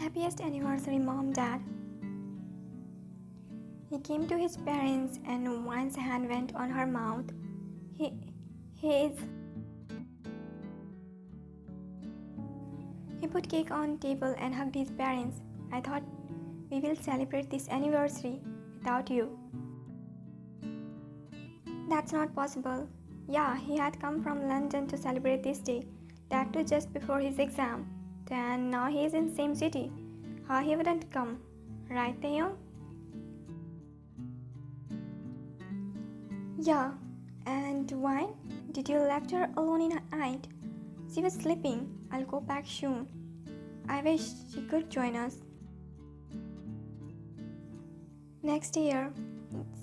Happiest anniversary, Mom, Dad. He came to his parents and one's hand went on her mouth. He is. He put cake on table and hugged his parents. I thought we will celebrate this anniversary without you. That's not possible. Yeah, he had come from London to celebrate this day. That too just before his exam. Then now he is in same city. How he wouldn't come, right, Taehyung? Yeah, and why? Did you left her alone in the night? She was sleeping. I'll go back soon. I wish she could join us. Next year.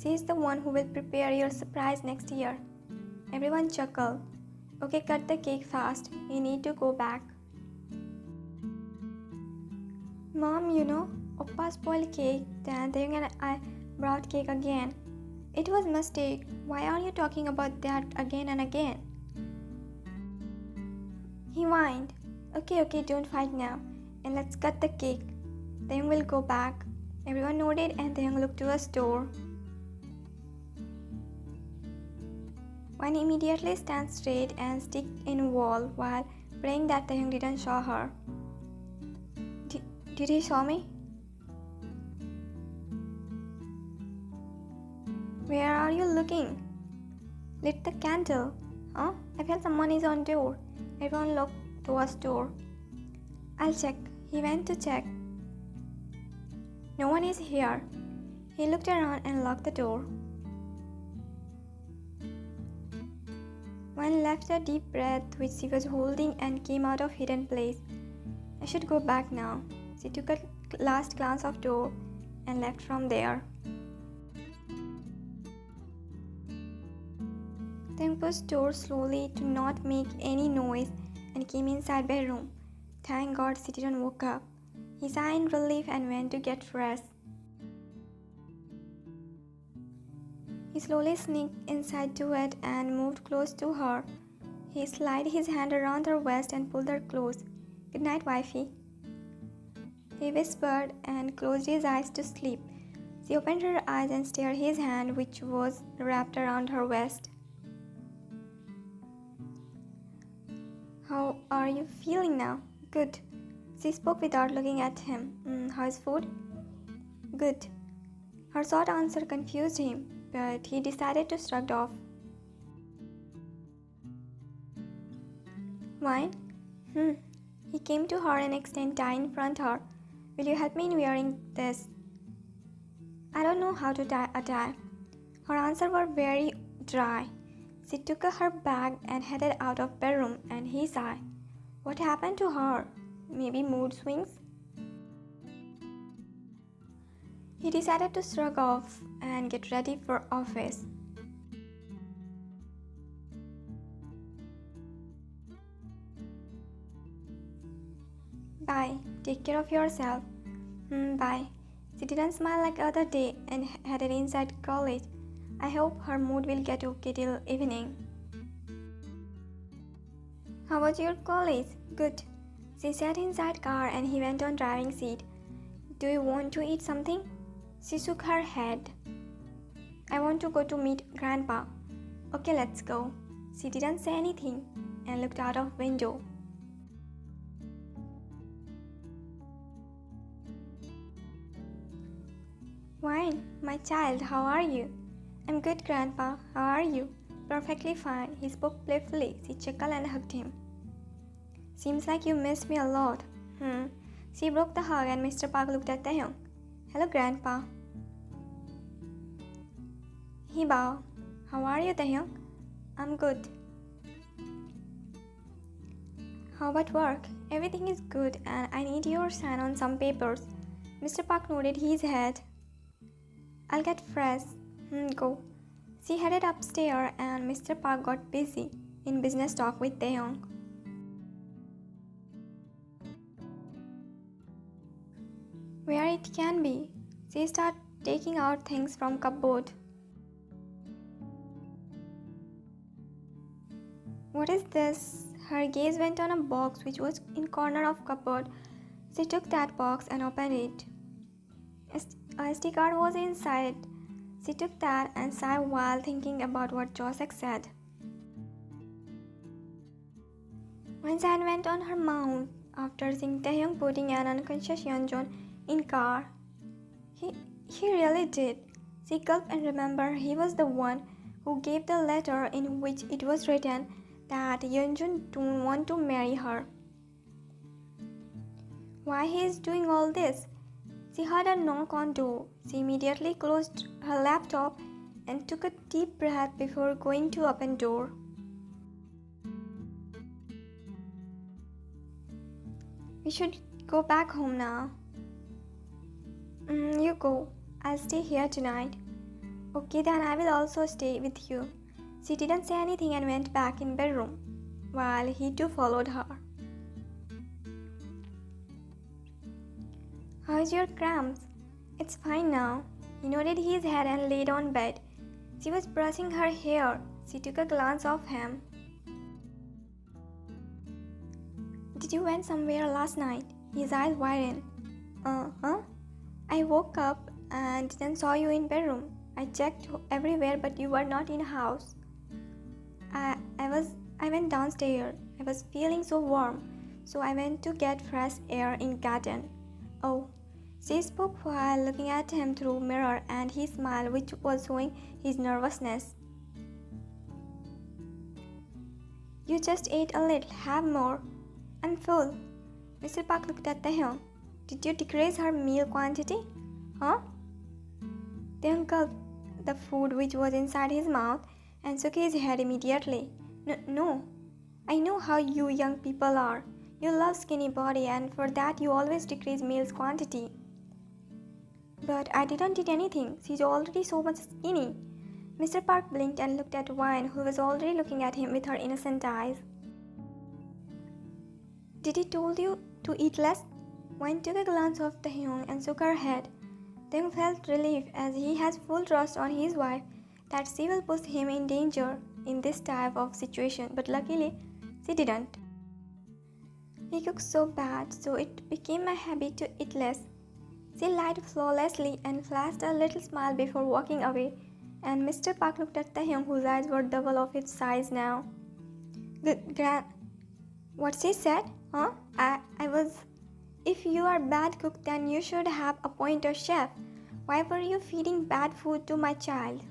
She's the one who will prepare your surprise next year. Everyone chuckled. Okay, cut the cake fast. We need to go back. Mom, Oppa spoiled cake. Then Taehyung and I brought cake again. It was a mistake. Why are you talking about that again and again? He whined. Okay, don't fight now. And let's cut the cake. Taehyung will go back. Everyone nodded and Taehyung looked to a store. One immediately stands straight and stick in wall while praying that Taehyung didn't show her. Did he show me? Where are you looking? Lit the candle. Huh? I felt someone is on door. Everyone looked towards door. I'll check. He went to check. No one is here. He looked around and locked the door. One left a deep breath which she was holding and came out of hidden place. I should go back now. She took a last glance of door and left from there. Then pushed door slowly to not make any noise and came inside bedroom. Thank God she didn't woke up. He sighed in relief and went to get fresh. He slowly sneaked inside to it and moved close to her. He slid his hand around her waist and pulled her close. Good night, wifey. He whispered and closed his eyes to sleep. She opened her eyes and stared his hand which was wrapped around her waist. How are you feeling now? Good. She spoke without looking at him. How's food? Good. Her short answer confused him, but he decided to shrug off. Wine? He came to her and extended tie in front of her. Will you help me in wearing this? I don't know how to tie a tie. Her answers were very dry. She took her bag and headed out of bedroom and he sighed. What happened to her? Maybe mood swings? He decided to shrug off and get ready for office. Bye. Take care of yourself. Bye. She didn't smile like other day and headed inside college. I hope her mood will get okay till evening. How was your college? Good. She sat inside car and he went on driving seat. Do you want to eat something? She shook her head. I want to go to meet Grandpa. Okay, let's go. She didn't say anything and looked out of window. Wine, my child, how are you? I'm good, Grandpa. How are you? Perfectly fine. He spoke playfully. She chuckled and hugged him. Seems like you missed me a lot. She broke the hug and Mr. Park looked at Taehyung. Hello, Grandpa. He bowed. How are you, Taehyung? I'm good. How about work? Everything is good and I need your sign on some papers. Mr. Park nodded his head. I'll get fresh. Go. She headed upstairs and Mr. Park got busy in business talk with Taehyung. Where it can be. She started taking out things from cupboard. What is this? Her gaze went on a box which was in corner of cupboard. She took that box and opened it. A SD card was inside. She took that and sighed while thinking about what Joseph said. One side went on her mouth after seeing Taehyung putting an unconscious Yeonjun in car. He really did. She gulped and remembered he was the one who gave the letter in which it was written that Yeonjun don't want to marry her. Why he is doing all this? She heard a knock on door. She immediately closed her laptop and took a deep breath before going to open door. We should go back home now. You go. I'll stay here tonight. Okay, then I will also stay with you. She didn't say anything and went back in bedroom, while he too followed her. How's your cramps? It's fine now. He nodded his head and laid on bed. She was brushing her hair. She took a glance of him. Did you went somewhere last night? His eyes widened. Uh-huh. I woke up and then saw you in bedroom. I checked everywhere but you were not in house. I went downstairs. I was feeling so warm, so I went to get fresh air in garden. Oh, she spoke while looking at him through mirror, and he smiled, which was showing his nervousness. You just ate a little. Have more. I'm full. Mr. Park looked at Taehyung. Did you decrease her meal quantity? Huh? Taehyung gulped the food which was inside his mouth and shook his head immediately. No. I know how you young people are. You love skinny body, and for that you always decrease meals quantity. But I didn't eat anything. She's already so much skinny. Mr. Park blinked and looked at Wine, who was already looking at him with her innocent eyes. Did he told you to eat less? Wine took a glance of Taehyung and shook her head. Taehyung felt relief, as he has full trust on his wife that she will put him in danger in this type of situation, but luckily she didn't. He cooked so bad, so it became a habit to eat less. She lied flawlessly and flashed a little smile before walking away, and Mr. Park looked at Taehyung, whose eyes were double of its size now. What she said? Huh? I was... If you are bad cook, then you should have appointed a chef. Why were you feeding bad food to my child?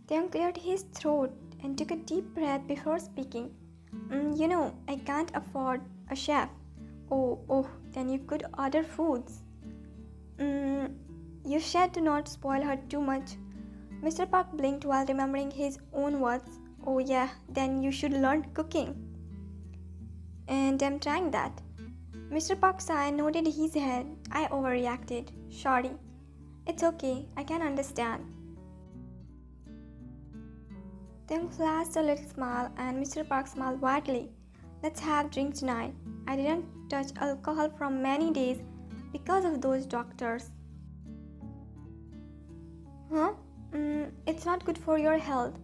Taehyung cleared his throat and took a deep breath before speaking. I can't afford a chef. Oh, then you could order foods. You said to not spoil her too much. Mr. Park blinked while remembering his own words. Oh yeah, then you should learn cooking. And I'm trying that. Mr. Park sighed and nodded his head. I overreacted. Sorry. It's okay, I can understand. Taehyung flashed a little smile and Mr. Park smiled widely. Let's have drink tonight. I didn't touch alcohol for many days because of those doctors. Huh? It's not good for your health.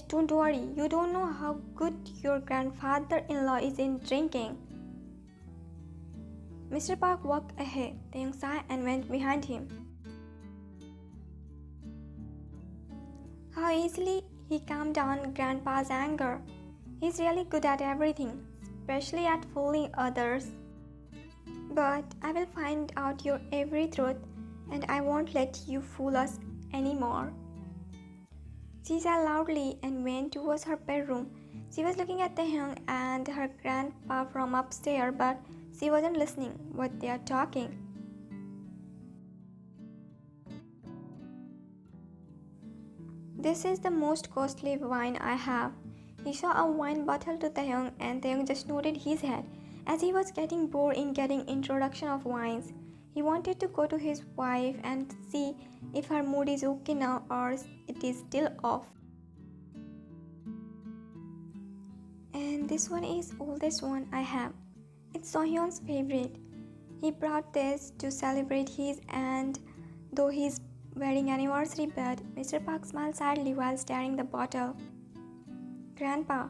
Don't worry, you don't know how good your grandfather-in-law is in drinking. Mr. Park walked ahead. Taehyung sighed and went behind him. How easily he calmed down Grandpa's anger. He's really good at everything, especially at fooling others. But I will find out your every truth, and I won't let you fool us anymore. She sighed loudly and went towards her bedroom. She was looking at Taehyung and her grandpa from upstairs, but she wasn't listening what they are talking. This is the most costly wine I have. He saw a wine bottle to Taehyung, and Taehyung just nodded his head, as he was getting bored in getting introduction of wines. He wanted to go to his wife and see if her mood is okay now or it is still off. And this one is oldest one I have. It's Sohyun's favorite. He brought this to celebrate his and though his wedding anniversary, but Mr. Park smiled sadly while staring the bottle. Grandpa,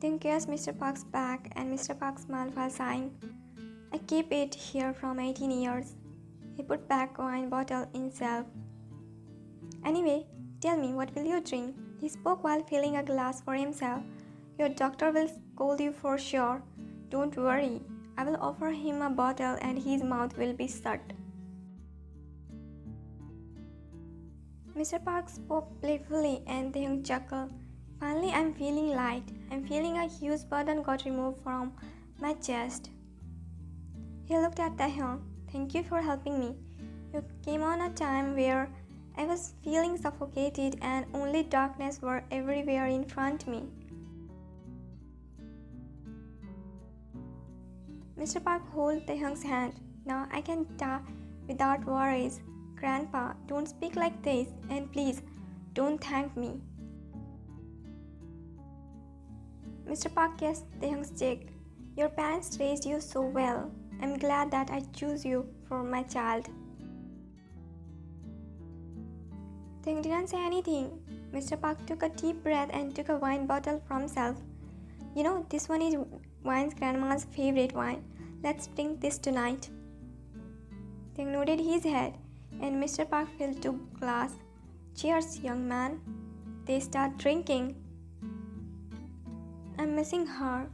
Then kissed Mr. Park's back and Mr. Park smiled while sighing. I keep it here from 18 years. He put back wine bottle in shelf. Anyway, tell me, what will you drink? He spoke while filling a glass for himself. Your doctor will scold you for sure. Don't worry. I will offer him a bottle and his mouth will be shut. Mr. Park spoke playfully and Taehyung chuckled. Finally, I'm feeling light. I'm feeling a huge burden got removed from my chest. He looked at Taehyung. Thank you for helping me. You came on a time where I was feeling suffocated and only darkness were everywhere in front of me. Mr. Park held Taehyung's hand. Now I can die without worries. Grandpa, don't speak like this, and please, don't thank me. Mr. Park kissed Taehyung's cheek. Your parents raised you so well. I'm glad that I choose you for my child. Taehyung didn't say anything. Mr. Park took a deep breath and took a wine bottle from himself. You know, this one is wine's grandma's favorite wine. Let's drink this tonight. Taehyung nodded his head, and Mr. Park filled 2 glasses. Cheers, young man. They start drinking. I'm missing her,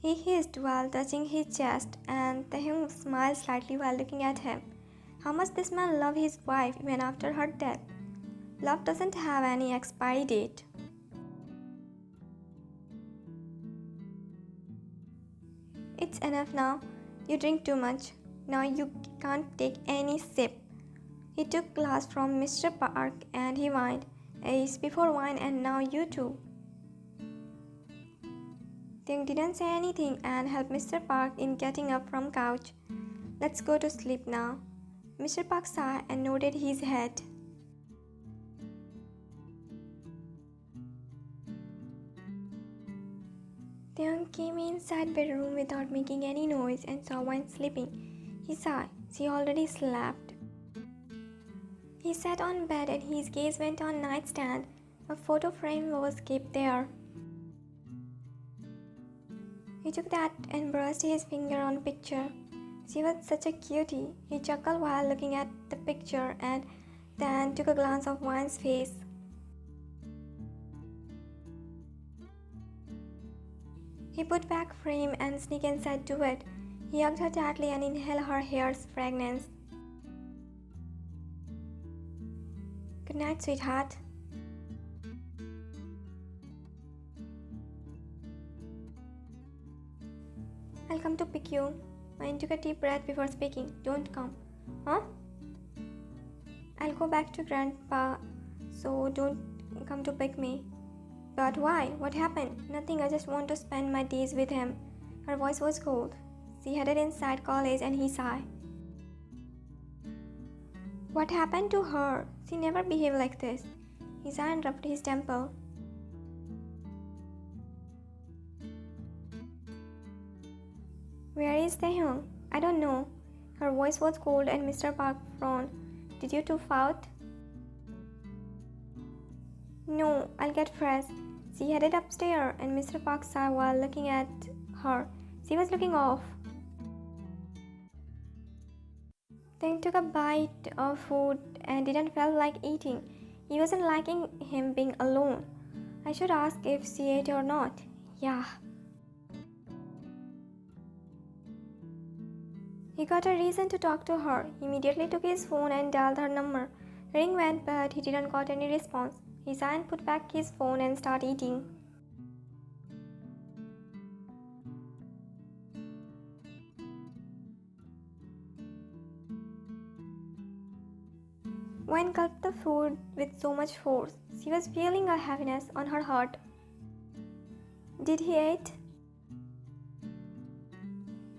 he hissed while touching his chest, and Taehyung smiled slightly while looking at him. How much this man loved his wife even after her death. Love doesn't have any expiry date. It's enough now. You drink too much. Now you can't take any sip. He took glass from Mr. Park and he whined, Ace before wine and now you too. Taehyung didn't say anything and helped Mr. Park in getting up from couch. Let's go to sleep now. Mr. Park sighed and nodded his head. Taehyung came inside bedroom without making any noise and saw Wine sleeping. He sighed. She already slept. He sat on bed and his gaze went on nightstand. A photo frame was kept there. He took that and brushed his finger on picture. She was such a cutie. He chuckled while looking at the picture and then took a glance of Wine's face. He put back frame and sneaked inside to it. He hugged her tightly and inhaled her hair's fragrance. Good night, sweetheart. I'll come to pick you. Wine took a deep breath before speaking. Don't come. Huh? I'll go back to Grandpa, so don't come to pick me. But why? What happened? Nothing, I just want to spend my days with him. Her voice was cold. She headed inside college and he sighed. What happened to her? She never behaved like this. He sighed and rubbed his temple. Where is Taehyung? I don't know. Her voice was cold and Mr. Park frowned. Did you two fight? No, I'll get fresh. She headed upstairs and Mr. Park sighed while looking at her. She was looking off. Then took a bite of food and didn't feel like eating. He wasn't liking him being alone. I should ask if she ate or not. Yeah. He got a reason to talk to her. He immediately took his phone and dialed her number. Ring went, but he didn't got any response. He sighed and put back his phone and started eating. Wine gulped the food with so much force. She was feeling a heaviness on her heart. Did he eat?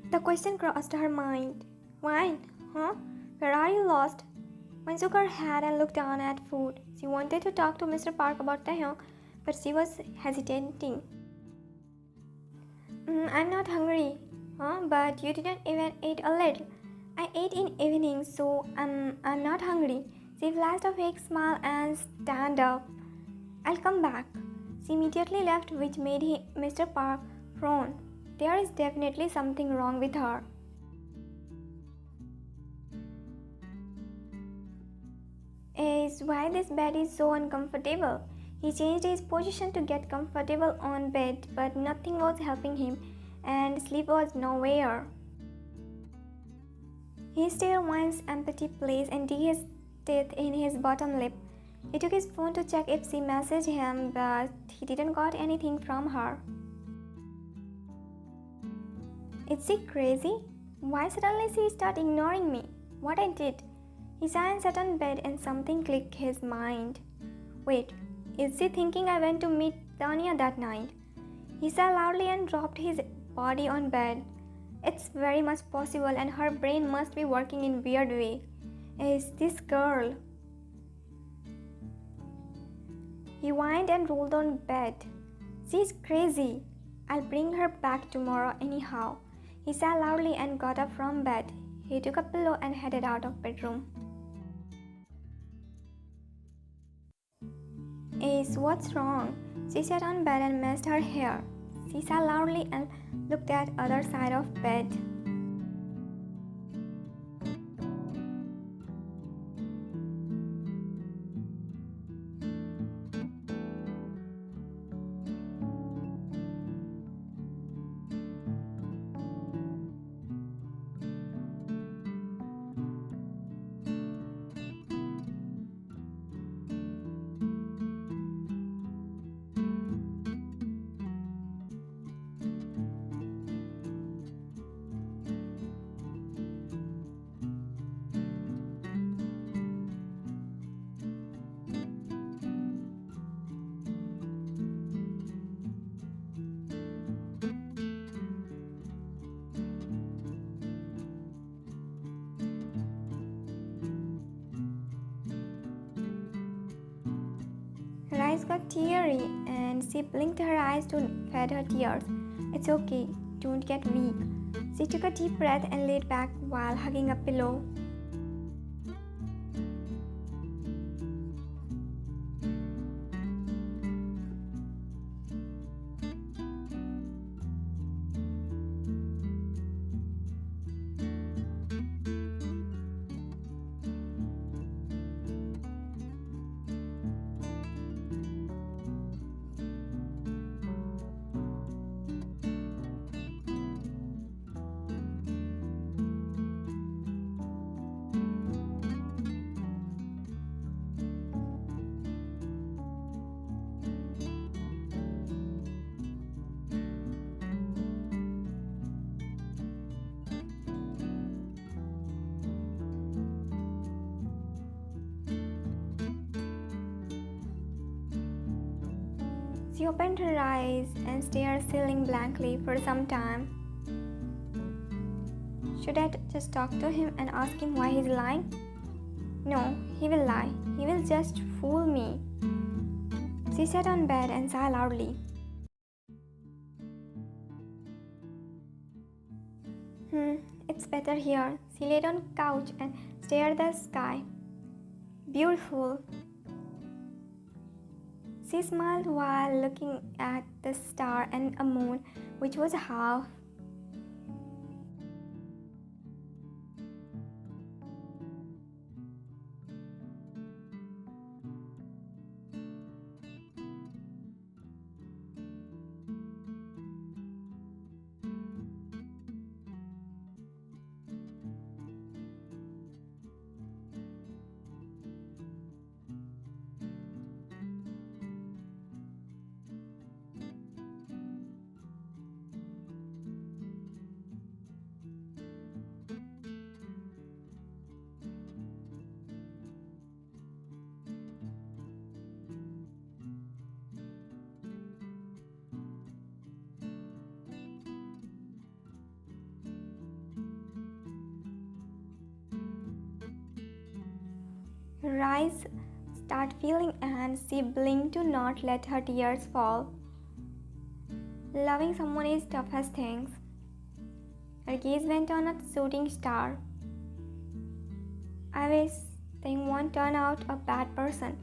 The question crossed her mind. Wine, huh? Where are you lost? Wine shook her head and looked down at food. She wanted to talk to Mr. Park about Taehyung, but she was hesitating. I'm not hungry, huh? But you didn't even eat a little. I ate in evening, so I'm not hungry. She flashed a fake smile and stand up. I'll come back. She immediately left, which made Mr. Park frown. There is definitely something wrong with her. Is why this bed is so uncomfortable. He changed his position to get comfortable on bed, but nothing was helping him, and sleep was nowhere. He still Wine's empty place and did his teeth in his bottom lip. He took his phone to check if she messaged him, but he didn't got anything from her. Is she crazy? Why suddenly she start ignoring me? What I did? He sighed and sat on bed and something clicked his mind. Wait, is she thinking I went to meet Tanya that night? He sighed loudly and dropped his body on bed. It's very much possible and her brain must be working in weird way. Is this girl? He whined and rolled on bed. She's crazy. I'll bring her back tomorrow anyhow. He sighed loudly and got up from bed. He took a pillow and headed out of bedroom. Ace, what's wrong? She sat on bed and messed her hair. She sighed loudly and looked at other side of bed. Her eyes got teary and she blinked her eyes to fed her tears. It's okay, don't get weak. She took a deep breath and laid back while hugging a pillow. She opened her eyes and stared ceiling blankly for some time. Should I just talk to him and ask him why he's lying? No, he will lie. He will just fool me. She sat on bed and sighed loudly. It's better here. She laid on couch and stared at the sky. Beautiful. She smiled while looking at the star and a moon, which was half. Her eyes start feeling and she blinked to not let her tears fall. Loving someone is toughest things. Her gaze went on a shooting star. I wish they won't turn out a bad person.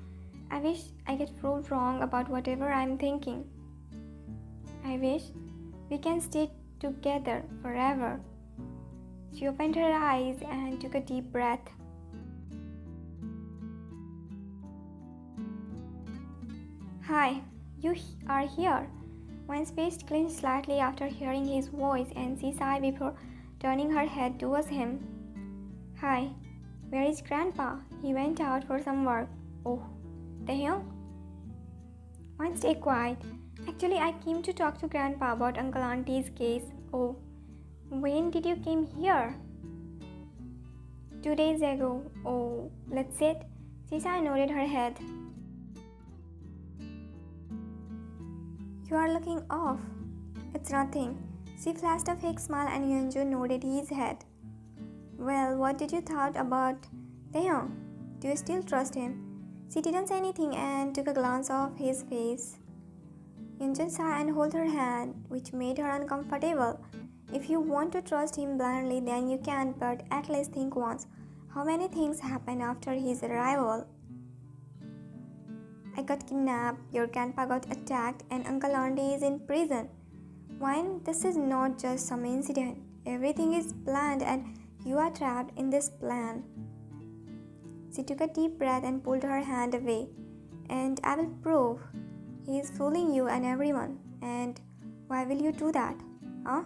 I wish I get proved wrong about whatever I'm thinking. I wish we can stay together forever. She opened her eyes and took a deep breath. Hi, you are here. Wayne's face clenched slightly after hearing his voice, and she sighed before turning her head towards him. Hi, where is Grandpa? He went out for some work. Oh, Taehyung? Wayne, stay quiet. Actually, I came to talk to Grandpa about Uncle Auntie's case. Oh, when did you came here? 2 days ago. Oh, let's sit. Sisa nodded her head. You are looking off. It's nothing. She flashed a fake smile and Yeonjun nodded his head. Well, what did you thought about Taehyung? Do you still trust him? She didn't say anything and took a glance of his face. Yeonjun sighed and held her hand, which made her uncomfortable. If you want to trust him blindly, then you can, but at least think once. How many things happened after his arrival? I got kidnapped, your grandpa got attacked, and Uncle Auntie is in prison. Wine, this is not just some incident. Everything is planned and you are trapped in this plan. She took a deep breath and pulled her hand away. And I will prove. He is fooling you and everyone. And why will you do that? Huh?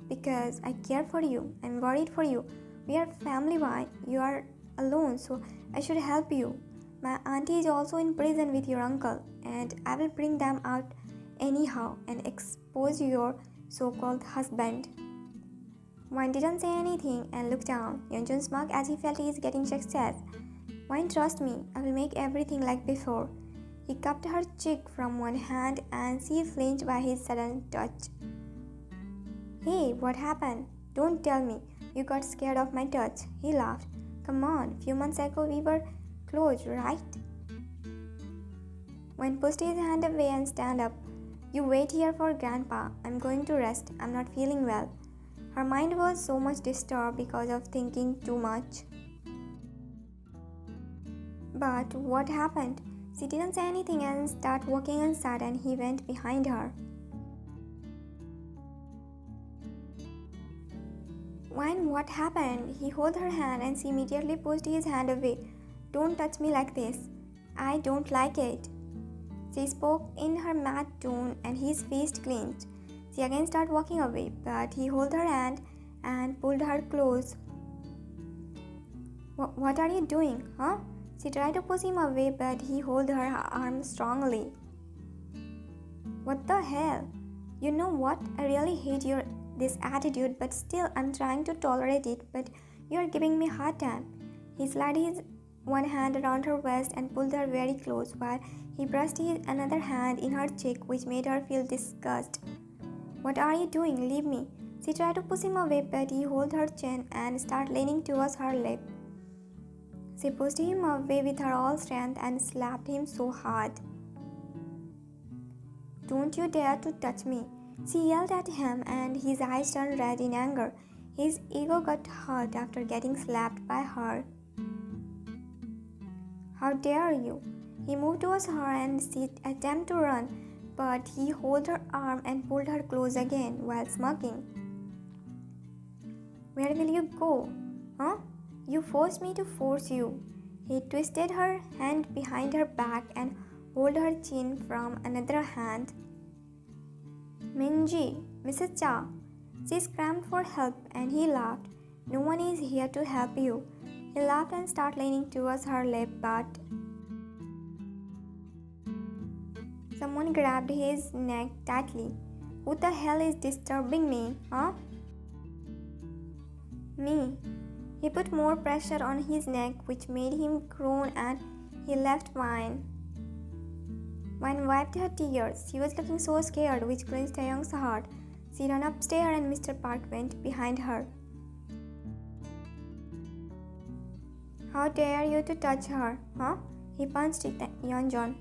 Because I care for you. I'm worried for you. We are family, Wine. You are alone, so I should help you. My auntie is also in prison with your uncle, and I will bring them out anyhow and expose your so-called husband. Wine didn't say anything and looked down. Yeonjun smiled as he felt he is getting success. Wine, trust me, I will make everything like before. He cupped her cheek from one hand and she flinched by his sudden touch. Hey, what happened? Don't tell me. You got scared of my touch. He laughed. Come on, few months ago we were close, right? Wayne pushed his hand away and stand up. You wait here for Grandpa. I'm going to rest. I'm not feeling well. Her mind was so much disturbed because of thinking too much. But what happened? She didn't say anything and started walking inside, and he went behind her. Wayne, what happened? He held her hand and she immediately pushed his hand away. Don't touch me like this. I don't like it. She spoke in her mad tone and his fist clenched. She again started walking away, but he held her hand and pulled her close. What are you doing, huh? She tried to push him away, but he held her arm strongly. What the hell? You know what? I really hate this attitude, but still I'm trying to tolerate it, but you are giving me a hard time. He slid his one hand around her waist and pulled her very close, while he brushed his another hand in her cheek, which made her feel disgust. What are you doing? Leave me. She tried to push him away, but he held her chin and started leaning towards her lip. She pushed him away with her all strength and slapped him so hard. Don't you dare to touch me. She yelled at him and his eyes turned red in anger. His ego got hurt after getting slapped by her. How dare you? He moved towards her and she attempted to run, but he held her arm and pulled her close again while smirking. Where will you go? Huh? You forced me to force you. He twisted her hand behind her back and held her chin from another hand. Minji, Mrs. Cha. She screamed for help and he laughed. No one is here to help you. He laughed and started leaning towards her lip, but someone grabbed his neck tightly. Who the hell is disturbing me, huh? Me. He put more pressure on his neck, which made him groan, and he left Wine. Wine wiped her tears. She was looking so scared, which clenched Taehyung's heart. She ran upstairs and Mr. Park went behind her. How dare you to touch her, huh? He punched Yeonjun.